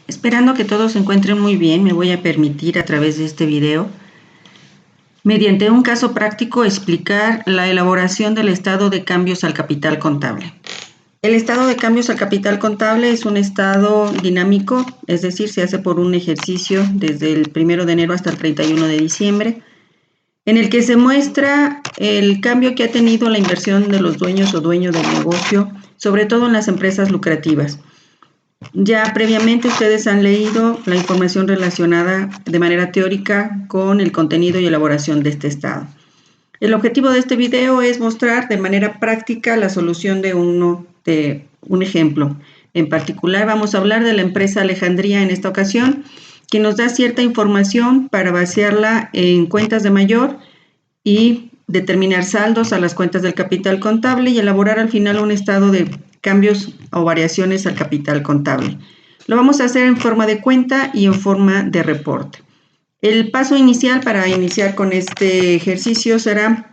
Esperando que todos se encuentren muy bien, me voy a permitir a través de este video, mediante un caso práctico, explicar la elaboración del estado de cambios al capital contable. El estado de cambios al capital contable es un estado dinámico, es decir, se hace por un ejercicio desde el 1 de enero hasta el 31 de diciembre, en el que se muestra el cambio que ha tenido la inversión de los dueños o dueños del negocio, sobre todo en las empresas lucrativas. Ya previamente ustedes han leído la información relacionada de manera teórica con el contenido y elaboración de este estado. El objetivo de este video es mostrar de manera práctica la solución de un ejemplo. En particular vamos a hablar de la empresa Alejandría en esta ocasión, que nos da cierta información para vaciarla en cuentas de mayor y determinar saldos a las cuentas del capital contable y elaborar al final un estado de cambios o variaciones al capital contable. Lo vamos a hacer en forma de cuenta y en forma de reporte. El paso inicial para iniciar con este ejercicio será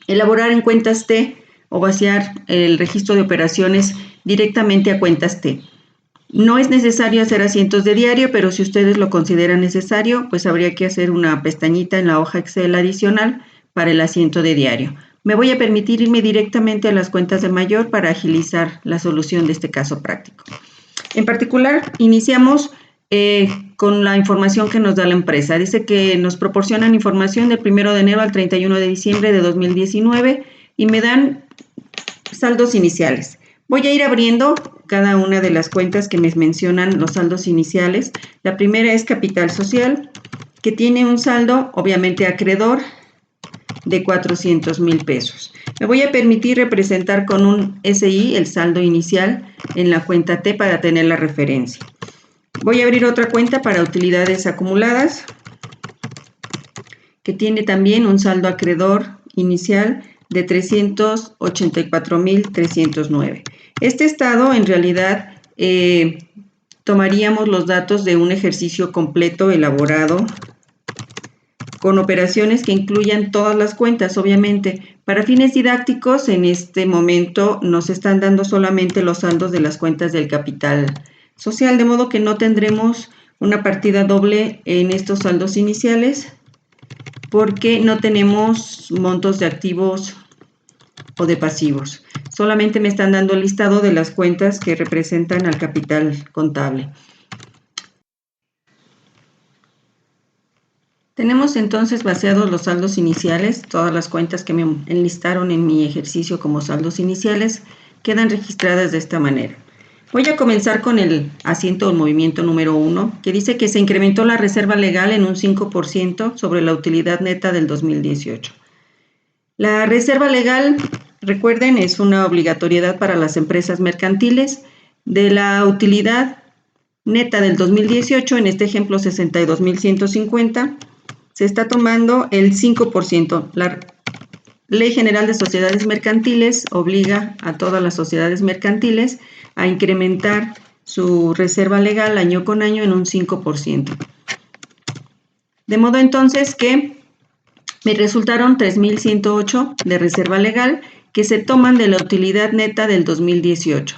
elaborar en cuentas T o vaciar el registro de operaciones directamente a cuentas T. No es necesario hacer asientos de diario, pero si ustedes lo consideran necesario, pues habría que hacer una pestañita en la hoja Excel adicional para el asiento de diario. Me voy a permitir irme directamente a las cuentas de mayor para agilizar la solución de este caso práctico. En particular, iniciamos con la información que nos da la empresa. Dice que nos proporcionan información del 1 de enero al 31 de diciembre de 2019 y me dan saldos iniciales. Voy a ir abriendo cada una de las cuentas que me mencionan los saldos iniciales. La primera es Capital Social, que tiene un saldo, obviamente acreedor, de 400,000 pesos. Me voy a permitir representar con un SI el saldo inicial en la cuenta T para tener la referencia. Voy a abrir otra cuenta para utilidades acumuladas, que tiene también un saldo acreedor inicial de 384,309. Este estado, en realidad, tomaríamos los datos de un ejercicio completo elaborado con operaciones que incluyan todas las cuentas, obviamente. Para fines didácticos, en este momento nos están dando solamente los saldos de las cuentas del capital social, de modo que no tendremos una partida doble en estos saldos iniciales, porque no tenemos montos de activos o de pasivos. Solamente me están dando el listado de las cuentas que representan al capital contable. Tenemos entonces vaciados los saldos iniciales. Todas las cuentas que me enlistaron en mi ejercicio como saldos iniciales quedan registradas de esta manera. Voy a comenzar con el asiento o movimiento número 1, que dice que se incrementó la reserva legal en un 5% sobre la utilidad neta del 2018. La reserva legal, recuerden, es una obligatoriedad para las empresas mercantiles. De la utilidad neta del 2018, en este ejemplo 62,150, se está tomando el 5%. La Ley General de Sociedades Mercantiles obliga a todas las sociedades mercantiles a incrementar su reserva legal año con año en un 5%. De modo entonces que me resultaron 3,108 de reserva legal que se toman de la utilidad neta del 2018.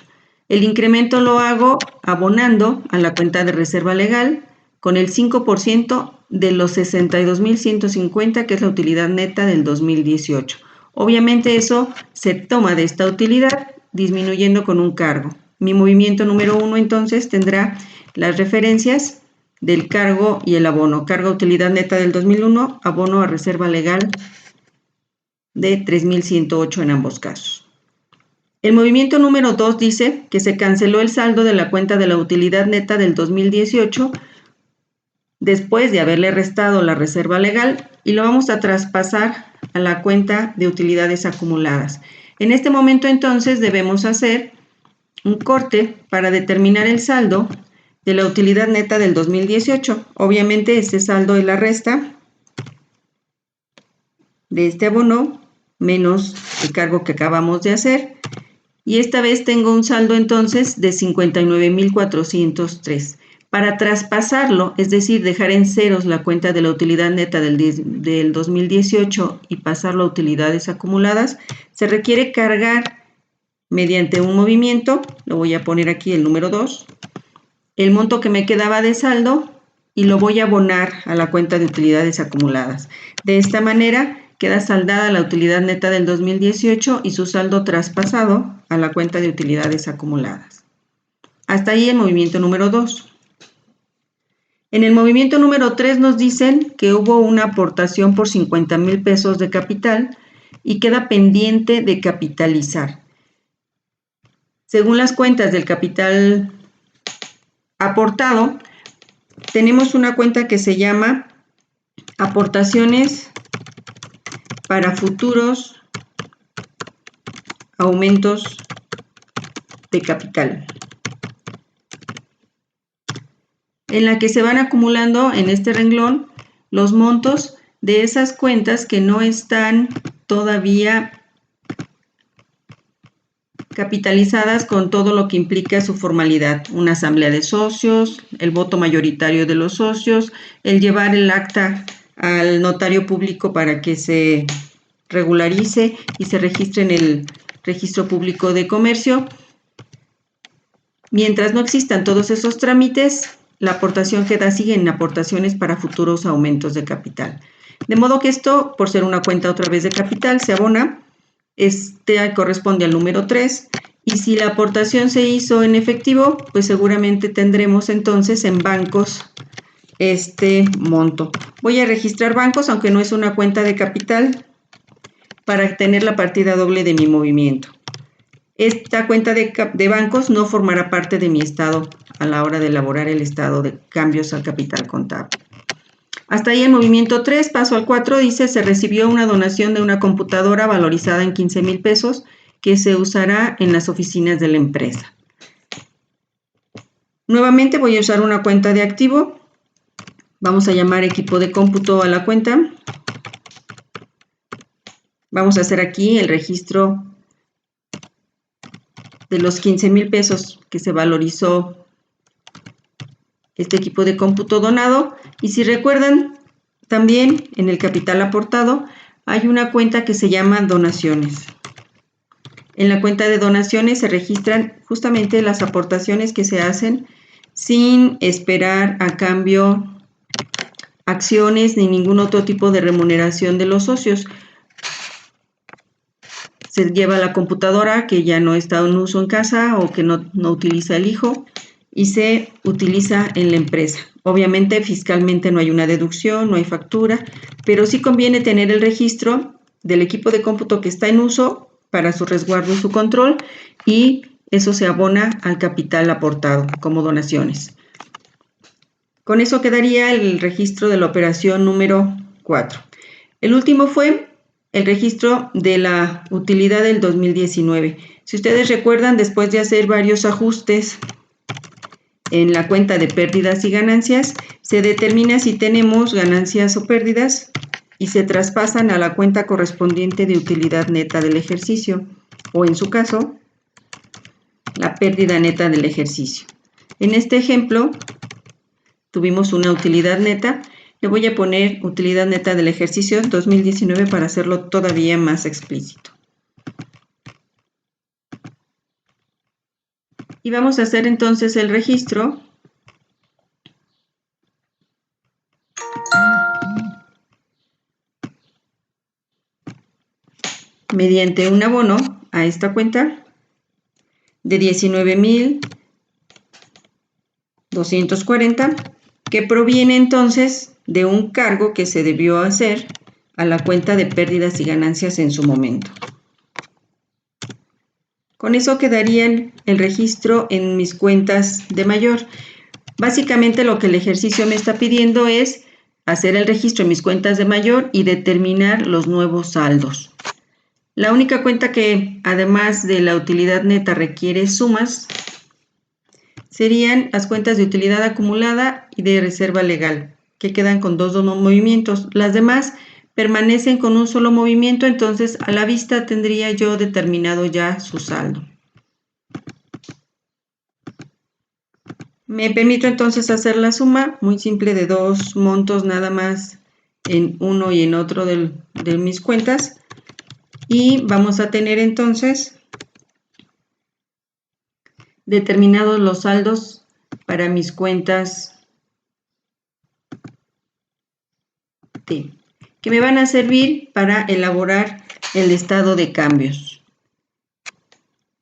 El incremento lo hago abonando a la cuenta de reserva legal con el 5% de los 62,150, que es la utilidad neta del 2018. Obviamente eso se toma de esta utilidad disminuyendo con un cargo. Mi movimiento número 1 entonces tendrá las referencias del cargo y el abono. Cargo a utilidad neta del 2001, abono a reserva legal de 3,108 en ambos casos. El movimiento número 2 dice que se canceló el saldo de la cuenta de la utilidad neta del 2018 después de haberle restado la reserva legal y lo vamos a traspasar a la cuenta de utilidades acumuladas. En este momento entonces debemos hacer un corte para determinar el saldo de la utilidad neta del 2018. Obviamente este saldo es la resta de este abono menos el cargo que acabamos de hacer. Y esta vez tengo un saldo entonces de 59,403. Para traspasarlo, es decir, dejar en ceros la cuenta de la utilidad neta del 2018 y pasarlo a utilidades acumuladas, se requiere cargar mediante un movimiento, lo voy a poner aquí el número 2, el monto que me quedaba de saldo y lo voy a abonar a la cuenta de utilidades acumuladas. De esta manera queda saldada la utilidad neta del 2018 y su saldo traspasado a la cuenta de utilidades acumuladas. Hasta ahí el movimiento número 2. En el movimiento número 3 nos dicen que hubo una aportación por 50,000 pesos de capital y queda pendiente de capitalizar. Según las cuentas del capital aportado, tenemos una cuenta que se llama aportaciones para futuros aumentos de capital, en la que se van acumulando en este renglón los montos de esas cuentas que no están todavía capitalizadas con todo lo que implica su formalidad, una asamblea de socios, el voto mayoritario de los socios, el llevar el acta al notario público para que se regularice y se registre en el registro público de comercio. Mientras no existan todos esos trámites, la aportación sigue en aportaciones para futuros aumentos de capital. De modo que esto, por ser una cuenta otra vez de capital, se abona. Este corresponde al número 3 y si la aportación se hizo en efectivo, pues seguramente tendremos entonces en bancos este monto. Voy a registrar bancos, aunque no es una cuenta de capital, para tener la partida doble de mi movimiento. Esta cuenta de bancos no formará parte de mi estado a la hora de elaborar el estado de cambios al capital contable. Hasta ahí el movimiento 3, paso al 4, dice, se recibió una donación de una computadora valorizada en 15,000 pesos que se usará en las oficinas de la empresa. Nuevamente voy a usar una cuenta de activo. Vamos a llamar equipo de cómputo a la cuenta. Vamos a hacer aquí el registro de los 15,000 pesos que se valorizó este equipo de cómputo donado. Y si recuerdan, también en el capital aportado hay una cuenta que se llama donaciones. En la cuenta de donaciones se registran justamente las aportaciones que se hacen sin esperar a cambio acciones ni ningún otro tipo de remuneración de los socios. Se lleva la computadora que ya no está en uso en casa o que no utiliza el hijo y se utiliza en la empresa. Obviamente fiscalmente no hay una deducción, no hay factura, pero sí conviene tener el registro del equipo de cómputo que está en uso para su resguardo y su control, y eso se abona al capital aportado como donaciones. Con eso quedaría el registro de la operación número 4. El último fue el registro de la utilidad del 2019. Si ustedes recuerdan, después de hacer varios ajustes en la cuenta de pérdidas y ganancias, se determina si tenemos ganancias o pérdidas y se traspasan a la cuenta correspondiente de utilidad neta del ejercicio, o en su caso, la pérdida neta del ejercicio. En este ejemplo, tuvimos una utilidad neta. Le voy a poner utilidad neta del ejercicio 2019 para hacerlo todavía más explícito. Y vamos a hacer entonces el registro mediante un abono a esta cuenta de 19,240, que proviene entonces de un cargo que se debió hacer a la cuenta de pérdidas y ganancias en su momento. Con eso quedaría el registro en mis cuentas de mayor. Básicamente lo que el ejercicio me está pidiendo es hacer el registro en mis cuentas de mayor y determinar los nuevos saldos. La única cuenta que, además de la utilidad neta, requiere sumas serían las cuentas de utilidad acumulada y de reserva legal, que quedan con dos movimientos. Las demás permanecen con un solo movimiento, entonces a la vista tendría yo determinado ya su saldo. Me permito entonces hacer la suma muy simple de dos montos nada más en uno y en otro de mis cuentas, y vamos a tener entonces determinados los saldos para mis cuentas T, que me van a servir para elaborar el estado de cambios.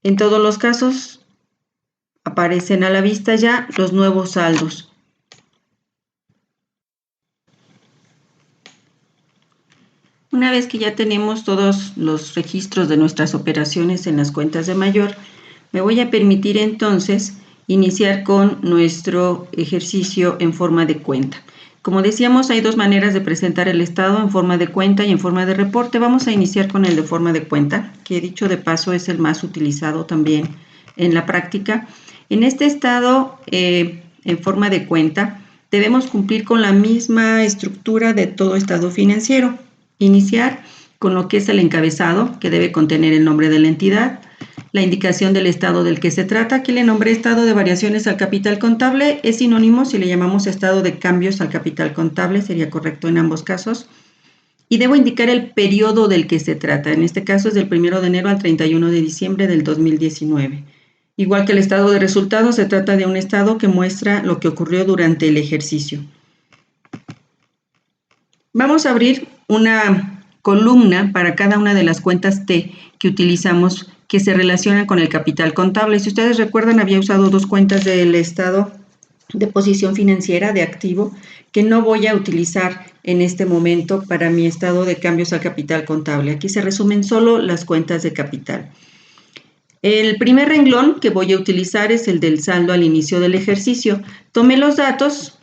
En todos los casos aparecen a la vista ya los nuevos saldos. Una vez que ya tenemos todos los registros de nuestras operaciones en las cuentas de mayor, me voy a permitir entonces iniciar con nuestro ejercicio en forma de cuenta. Como decíamos, hay dos maneras de presentar el estado, en forma de cuenta y en forma de reporte. Vamos a iniciar con el de forma de cuenta, que dicho de paso es el más utilizado también en la práctica. En este estado, en forma de cuenta, debemos cumplir con la misma estructura de todo estado financiero. Iniciar con lo que es el encabezado, que debe contener el nombre de la entidad, la indicación del estado del que se trata. Aquí le nombré estado de variaciones al capital contable, es sinónimo si le llamamos estado de cambios al capital contable, sería correcto en ambos casos. Y debo indicar el periodo del que se trata, en este caso es del 1 de enero al 31 de diciembre del 2019. Igual que el estado de resultados, se trata de un estado que muestra lo que ocurrió durante el ejercicio. Vamos a abrir una columna para cada una de las cuentas T que utilizamos que se relacionan con el capital contable. Si ustedes recuerdan, había usado dos cuentas del estado de posición financiera de activo que no voy a utilizar en este momento para mi estado de cambios al capital contable. Aquí se resumen solo las cuentas de capital. El primer renglón que voy a utilizar es el del saldo al inicio del ejercicio. Tomé los datos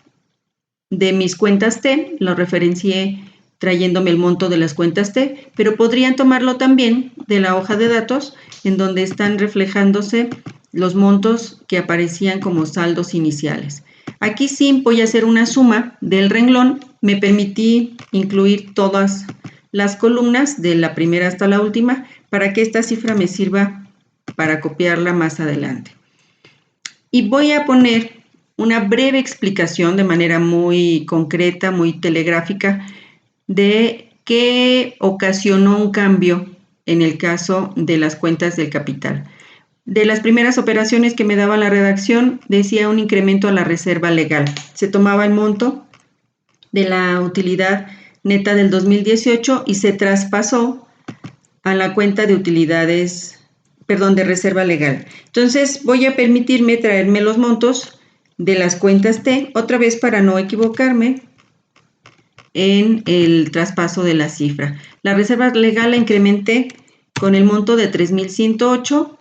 de mis cuentas T, lo referencié trayéndome el monto de las cuentas T, pero podrían tomarlo también de la hoja de datos en donde están reflejándose los montos que aparecían como saldos iniciales. Aquí sí voy a hacer una suma del renglón, me permití incluir todas las columnas de la primera hasta la última para que esta cifra me sirva para copiarla más adelante. Y voy a poner una breve explicación de manera muy concreta, muy telegráfica, de qué ocasionó un cambio en el caso de las cuentas del capital. De las primeras operaciones que me daba la redacción, decía un incremento a la reserva legal. Se tomaba el monto de la utilidad neta del 2018 y se traspasó a la cuenta de utilidades, perdón, de reserva legal. Entonces voy a permitirme traerme los montos de las cuentas T, otra vez para no equivocarme en el traspaso de la cifra. La reserva legal la incrementé con el monto de 3,108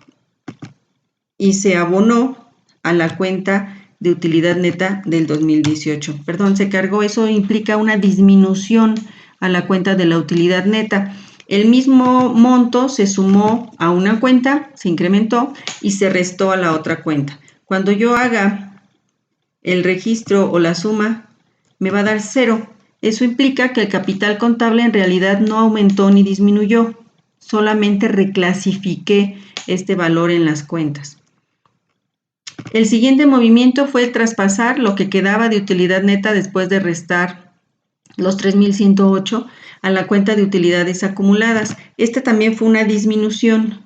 y se abonó a la cuenta de utilidad neta del 2018. Perdón, se cargó, eso implica una disminución a la cuenta de la utilidad neta. El mismo monto se sumó a una cuenta, se incrementó y se restó a la otra cuenta. Cuando yo haga el registro o la suma, me va a dar 0. Eso implica que el capital contable en realidad no aumentó ni disminuyó, solamente reclasifiqué este valor en las cuentas. El siguiente movimiento fue el traspasar lo que quedaba de utilidad neta después de restar los 3,108 a la cuenta de utilidades acumuladas. Esta también fue una disminución.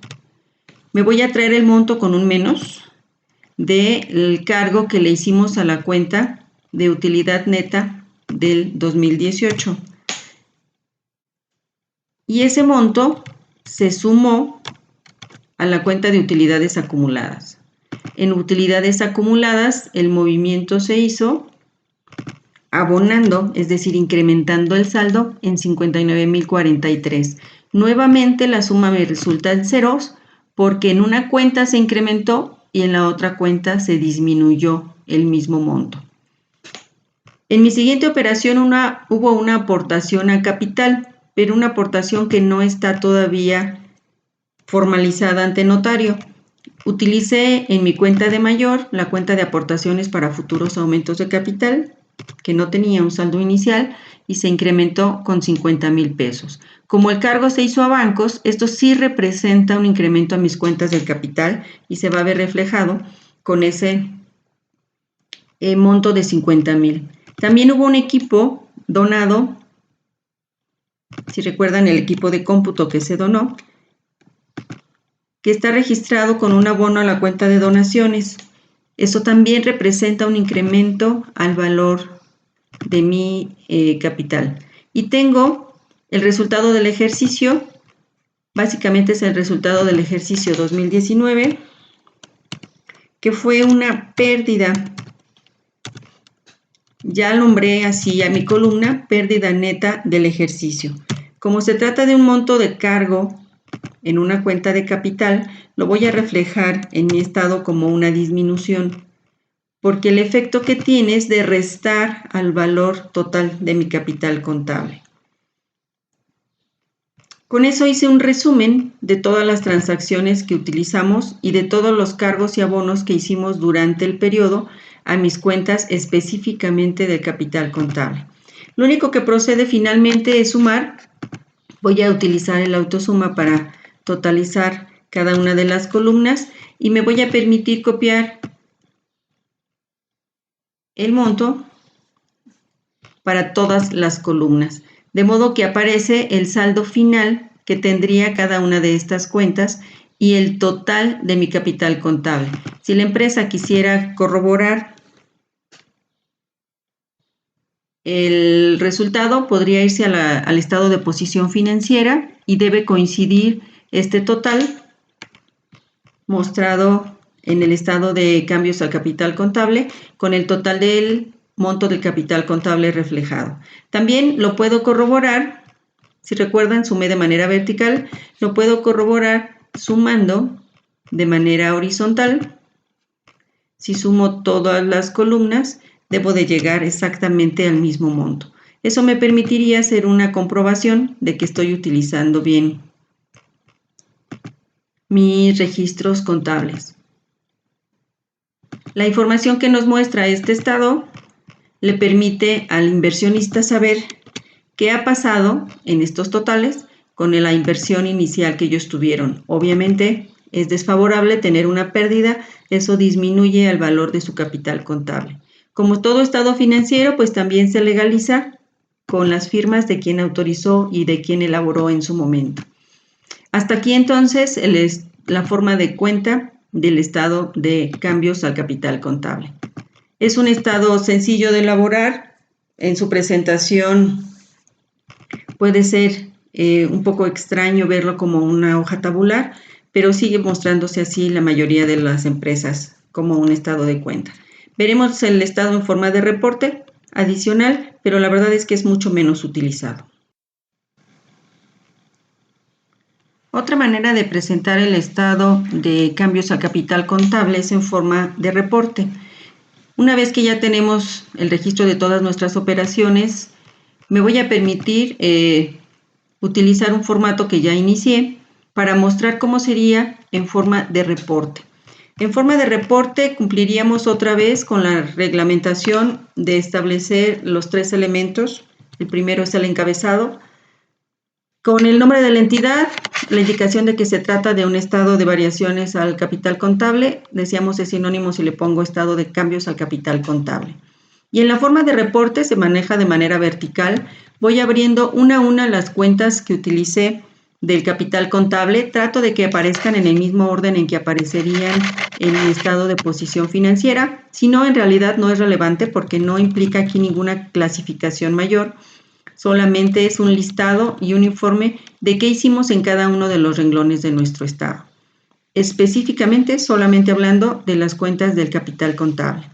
Me voy a traer el monto con un menos del cargo que le hicimos a la cuenta de utilidad neta del 2018. Y ese monto se sumó a la cuenta de utilidades acumuladas. En utilidades acumuladas, el movimiento se hizo abonando, es decir, incrementando el saldo en 59,043. Nuevamente la suma me resulta en ceros porque en una cuenta se incrementó y en la otra cuenta se disminuyó el mismo monto. En mi siguiente operación hubo una aportación a capital, pero una aportación que no está todavía formalizada ante notario. Utilicé en mi cuenta de mayor la cuenta de aportaciones para futuros aumentos de capital, que no tenía un saldo inicial y se incrementó con 50,000 pesos. Como el cargo se hizo a bancos, esto sí representa un incremento a mis cuentas del capital y se va a ver reflejado con ese monto de 50,000. También hubo un equipo donado, si recuerdan el equipo de cómputo que se donó, que está registrado con un abono a la cuenta de donaciones. Eso también representa un incremento al valor de mi capital. Y tengo el resultado del ejercicio, básicamente es el resultado del ejercicio 2019, que fue una pérdida. Ya nombré así a mi columna, pérdida neta del ejercicio. Como se trata de un monto de cargo en una cuenta de capital, lo voy a reflejar en mi estado como una disminución, porque el efecto que tiene es de restar al valor total de mi capital contable. Con eso hice un resumen de todas las transacciones que utilizamos y de todos los cargos y abonos que hicimos durante el periodo a mis cuentas específicamente del capital contable. Lo único que procede finalmente es sumar. Voy a utilizar el autosuma para totalizar cada una de las columnas y me voy a permitir copiar el monto para todas las columnas, de modo que aparece el saldo final que tendría cada una de estas cuentas y el total de mi capital contable. Si la empresa quisiera corroborar el resultado, podría irse al estado de posición financiera y debe coincidir este total mostrado en el estado de cambios al capital contable con el total del monto del capital contable reflejado. También lo puedo corroborar, si recuerdan, sumé de manera vertical, lo puedo corroborar sumando de manera horizontal. Si sumo todas las columnas, debo de llegar exactamente al mismo monto. Eso me permitiría hacer una comprobación de que estoy utilizando bien mis registros contables. La información que nos muestra este estado le permite al inversionista saber qué ha pasado en estos totales con la inversión inicial que ellos tuvieron. Obviamente es desfavorable tener una pérdida, eso disminuye el valor de su capital contable. Como todo estado financiero, pues también se legaliza con las firmas de quien autorizó y de quien elaboró en su momento. Hasta aquí entonces la forma de cuenta del estado de cambios al capital contable. Es un estado sencillo de elaborar. En su presentación puede ser un poco extraño verlo como una hoja tabular, pero sigue mostrándose así la mayoría de las empresas como un estado de cuenta. Veremos el estado en forma de reporte adicional, pero la verdad es que es mucho menos utilizado. Otra manera de presentar el estado de cambios al capital contable es en forma de reporte. Una vez que ya tenemos el registro de todas nuestras operaciones, me voy a permitir utilizar un formato que ya inicié para mostrar cómo sería en forma de reporte. En forma de reporte cumpliríamos otra vez con la reglamentación de establecer los 3 elementos. El primero es el encabezado, con el nombre de la entidad, la indicación de que se trata de un estado de variaciones al capital contable. Decíamos es sinónimo si le pongo estado de cambios al capital contable. Y en la forma de reporte se maneja de manera vertical. Voy abriendo una a una las cuentas que utilicé del capital contable. Trato de que aparezcan en el mismo orden en que aparecerían en mi estado de posición financiera. Si no, en realidad no es relevante porque no implica aquí ninguna clasificación mayor. Solamente es un listado y un informe de qué hicimos en cada uno de los renglones de nuestro estado. Específicamente, solamente hablando de las cuentas del capital contable.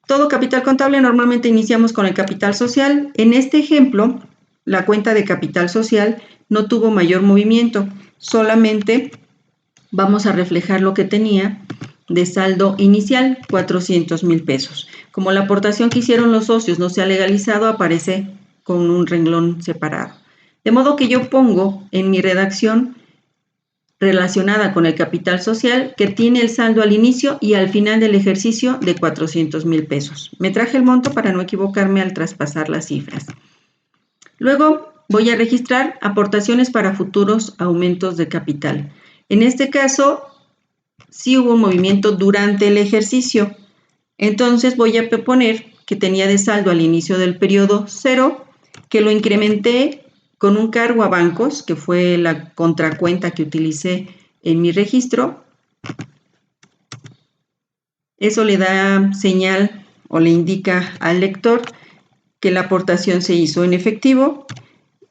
Todo capital contable normalmente iniciamos con el capital social. En este ejemplo, la cuenta de capital social no tuvo mayor movimiento. Solamente vamos a reflejar lo que tenía de saldo inicial, 400,000 pesos. Como la aportación que hicieron los socios no se ha legalizado, aparece con un renglón separado. De modo que yo pongo en mi redacción relacionada con el capital social que tiene el saldo al inicio y al final del ejercicio de 400,000 pesos. Me traje el monto para no equivocarme al traspasar las cifras. Luego voy a registrar aportaciones para futuros aumentos de capital. En este caso, sí hubo un movimiento durante el ejercicio. Entonces voy a poner que tenía de saldo al inicio del periodo 0, que lo incrementé con un cargo a bancos, que fue la contracuenta que utilicé en mi registro. Eso le da señal o le indica al lector que la aportación se hizo en efectivo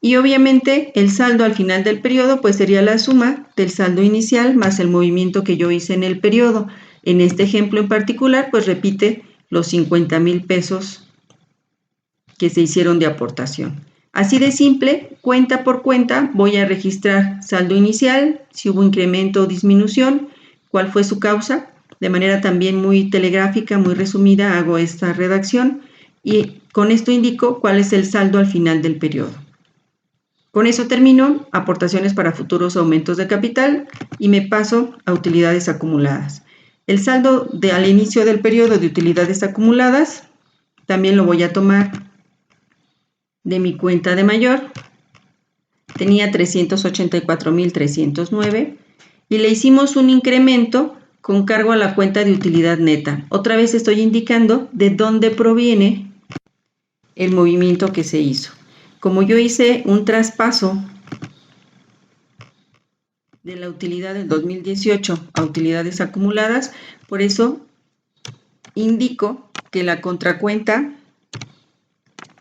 y obviamente el saldo al final del periodo pues sería la suma del saldo inicial más el movimiento que yo hice en el periodo. En este ejemplo en particular pues repite los 50,000 pesos que se hicieron de aportación. Así de simple, cuenta por cuenta, voy a registrar saldo inicial, si hubo incremento o disminución, cuál fue su causa. De manera también muy telegráfica, muy resumida, hago esta redacción y con esto indico cuál es el saldo al final del periodo. Con eso termino aportaciones para futuros aumentos de capital y me paso a utilidades acumuladas. El saldo al inicio del periodo de utilidades acumuladas también lo voy a tomar de mi cuenta de mayor. Tenía 384,309 y le hicimos un incremento con cargo a la cuenta de utilidad neta. Otra vez estoy indicando de dónde proviene el movimiento que se hizo. Como yo hice un traspaso de la utilidad del 2018 a utilidades acumuladas, por eso indico que la contracuenta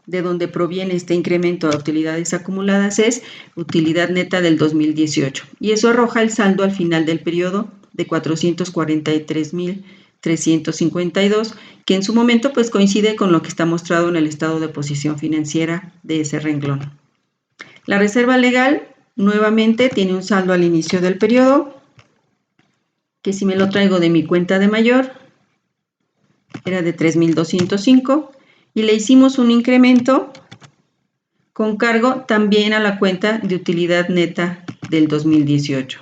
de donde proviene este incremento a utilidades acumuladas es utilidad neta del 2018 y eso arroja el saldo al final del periodo de 443,352, que en su momento pues coincide con lo que está mostrado en el estado de posición financiera de ese renglón. La reserva legal nuevamente tiene un saldo al inicio del periodo que si me lo traigo de mi cuenta de mayor era de 3,205 y le hicimos un incremento con cargo también a la cuenta de utilidad neta del 2018.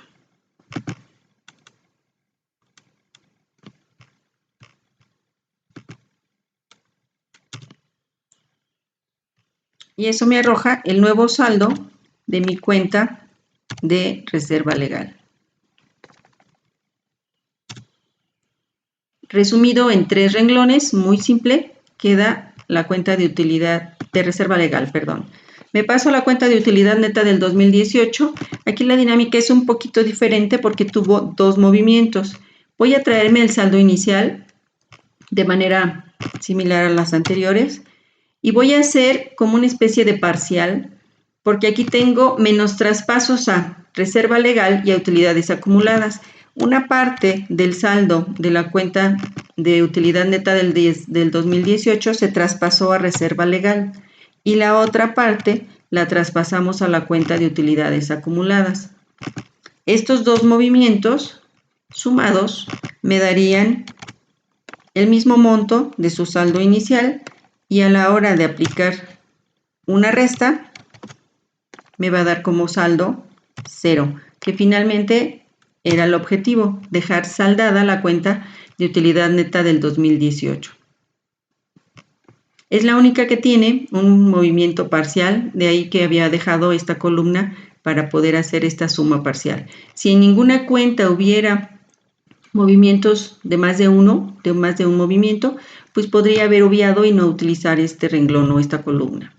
Y eso me arroja el nuevo saldo de mi cuenta de reserva legal. Resumido en 3 renglones, muy simple, queda la cuenta de utilidad de reserva legal, perdón. Me paso a la cuenta de utilidad neta del 2018. Aquí la dinámica es un poquito diferente porque tuvo 2 movimientos. Voy a traerme el saldo inicial de manera similar a las anteriores y voy a hacer como una especie de parcial porque aquí tengo menos traspasos a reserva legal y a utilidades acumuladas. Una parte del saldo de la cuenta de utilidad neta del 2018 se traspasó a reserva legal y la otra parte la traspasamos a la cuenta de utilidades acumuladas. Estos 2 movimientos sumados me darían el mismo monto de su saldo inicial y a la hora de aplicar una resta me va a dar como saldo 0, que finalmente era el objetivo, dejar saldada la cuenta de utilidad neta del 2018. Es la única que tiene un movimiento parcial, de ahí que había dejado esta columna para poder hacer esta suma parcial. Si en ninguna cuenta hubiera movimientos de más de un movimiento, pues podría haber obviado y no utilizar este renglón o esta columna.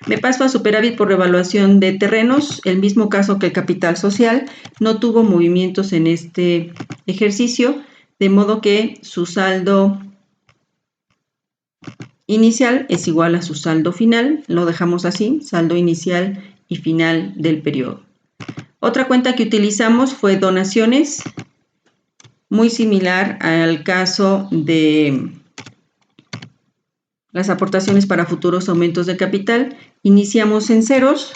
Me paso a superávit por revaluación de terrenos, el mismo caso que el capital social, no tuvo movimientos en este ejercicio, de modo que su saldo inicial es igual a su saldo final, lo dejamos así, saldo inicial y final del periodo. Otra cuenta que utilizamos fue donaciones, muy similar al caso de las aportaciones para futuros aumentos de capital. Iniciamos en ceros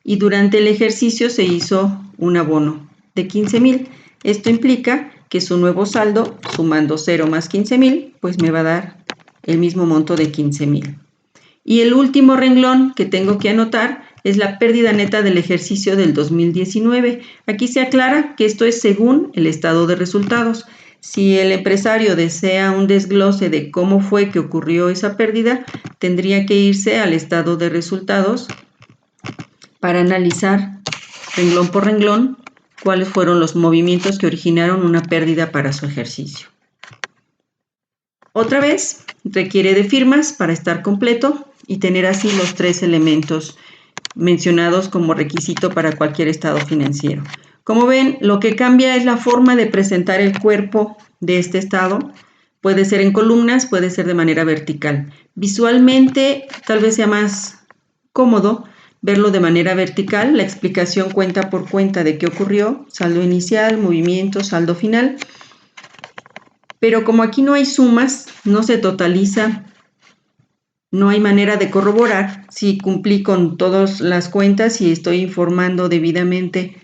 y durante el ejercicio se hizo un abono de 15,000. Esto implica que su nuevo saldo, sumando 0 más 15,000, pues me va a dar el mismo monto de 15,000. Y el último renglón que tengo que anotar es la pérdida neta del ejercicio del 2019. Aquí se aclara que esto es según el estado de resultados. Si el empresario desea un desglose de cómo fue que ocurrió esa pérdida, tendría que irse al estado de resultados para analizar renglón por renglón cuáles fueron los movimientos que originaron una pérdida para su ejercicio. Otra vez, requiere de firmas para estar completo y tener así los 3 elementos mencionados como requisito para cualquier estado financiero. Como ven, lo que cambia es la forma de presentar el cuerpo de este estado. Puede ser en columnas, puede ser de manera vertical. Visualmente tal vez sea más cómodo verlo de manera vertical, la explicación cuenta por cuenta de qué ocurrió, saldo inicial, movimiento, saldo final. Pero como aquí no hay sumas, no se totaliza, no hay manera de corroborar si cumplí con todas las cuentas y estoy informando debidamente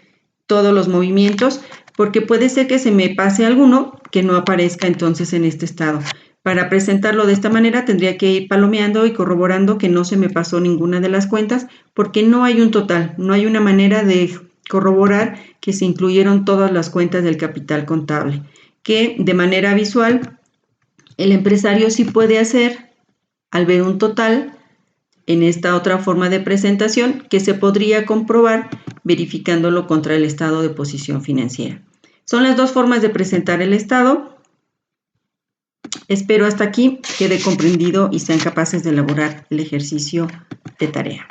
todos los movimientos, porque puede ser que se me pase alguno que no aparezca entonces en este estado. Para presentarlo de esta manera tendría que ir palomeando y corroborando que no se me pasó ninguna de las cuentas, porque no hay un total, no hay una manera de corroborar que se incluyeron todas las cuentas del capital contable, que de manera visual el empresario sí puede hacer al ver un total en esta otra forma de presentación que se podría comprobar verificándolo contra el estado de posición financiera. Son las dos formas de presentar el estado. Espero hasta aquí quede comprendido y sean capaces de elaborar el ejercicio de tarea.